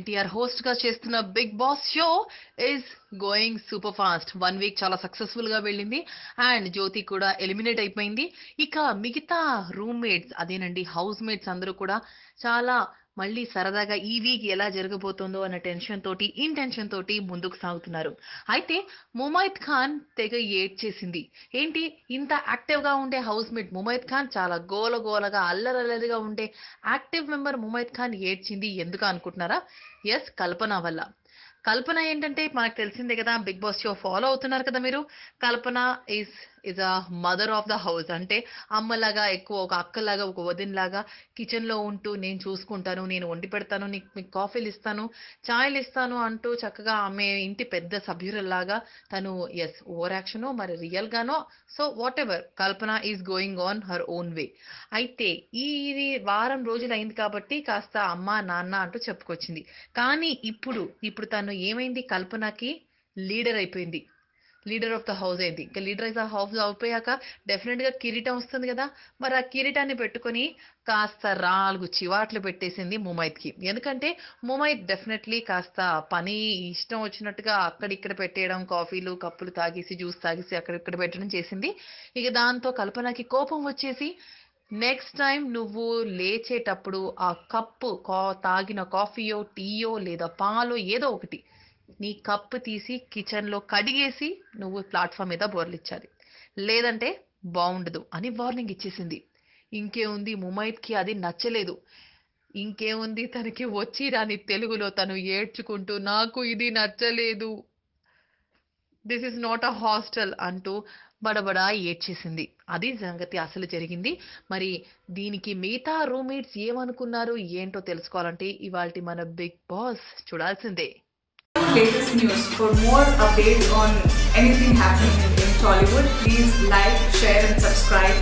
NTR host గా చేస్తున్న Bigg Boss show is going super fast. 1 week చాలా సక్సెస్ఫుల్ గా వెళ్ళింది అండ్ జ్యోతి కూడా ఎలిమినేట్ అయిపోయింది. ఇక మిగతా రూమ్మేట్స్ అదేనండి హౌస్ మేట్స్ అందరూ కూడా చాలా మళ్ళీ సరదాగా ఈ వీక్ ఎలా జరగబోతోందో అన్న టెన్షన్ తోటి ఇంటెన్షన్ తోటి ముందుకు సాగుతున్నారు. అయితే ముమైత్ ఖాన్ తెగ ఏడ్చేసింది. ఏంటి ఇంత యాక్టివ్ గా ఉండే హౌస్ మేట్ ముమైత్ ఖాన్ చాలా గోలగోలగా అల్లరల్లరిగా ఉండే యాక్టివ్ మెంబర్ ముమైత్ ఖాన్ ఏడ్చింది ఎందుకు అనుకుంటున్నారా? ఎస్, కల్పన వల్ల. కల్పన ఏంటంటే మనకు తెలిసిందే కదా, బిగ్ బాస్ షో ఫాలో అవుతున్నారు కదా మీరు. Kalpana is is a mother of the house. అంటే అమ్మలాగా, ఎక్కువ ఒక అక్కలాగా, ఒక వదినలాగా కిచెన్ లో ఉంటూ నేను చూసుకుంటాను, నేను వండి పెడతాను, మీకు కాఫీలు ఇస్తాను, చాయ్లు ఇస్తాను అంటూ చక్కగా ఆమె ఇంటి పెద్ద సభ్యురాల్లాగా తను ఎస్ ఓవర్ యాక్షన్ మరి రియల్ గానో, so whatever, Kalpana is going on her own way. అయితే ఇది వారం రోజులు అయింది కాబట్టి కాస్త అమ్మ నాన్న అంటూ చెప్పుకొచ్చింది. కానీ ఇప్పుడు తను ఏమైంది, కల్పనకి లీడర్ అయిపోయింది, లీడర్ ఆఫ్ ద హౌస్ అయింది. ఇంకా లీడర్ ఆఫ్ ద హౌస్ అయిపోయాక డెఫినెట్ గా కిరీటం వస్తుంది కదా. మరి ఆ కిరీటాన్ని పెట్టుకొని కాస్త 4 చివాట్లు పెట్టేసింది ముమైత్ కి. ఎందుకంటే ముమైత్ డెఫినెట్లీ కాస్త పని ఇష్టం వచ్చినట్టుగా అక్కడిక్కడ పెట్టేయడం, కాఫీలు కప్పులు తాగేసి జ్యూస్ తాగేసి అక్కడిక్కడ పెట్టడం చేసింది. ఇక దాంతో కల్పనకి కోపం వచ్చేసి నెక్స్ట్ టైం నువ్వు లేచేటప్పుడు ఆ కప్పు తాగిన కాఫీయో టీయో లేదా పాలో ఏదో ఒకటి నీ కప్పు తీసి కిచెన్ లో కడిగేసి నువ్వు ప్లాట్ఫామ్ మీద బోర్లిచ్చాలి, లేదంటే బాగుండదు అని వార్నింగ్ ఇచ్చేసింది. ఇంకేముంది, ముమైత్ కి అది నచ్చలేదు. ఇంకేముంది, తనకి వచ్చి రాని తెలుగులో తను ఏడ్చుకుంటూ నాకు ఇది నచ్చలేదు, this is not a hostel అంటూ బడబడా ఏడ్చేసింది. అది సంగతి అసలు జరిగింది. మరి దీనికి మిగతా రూమ్మేట్స్ ఏమనుకున్నారు ఏంటో తెలుసుకోవాలంటే ఇవాల్టి మన బిగ్ బాస్ చూడాల్సిందే. Latest news. For more updates on anything happening in Tollywood, please like, share and subscribe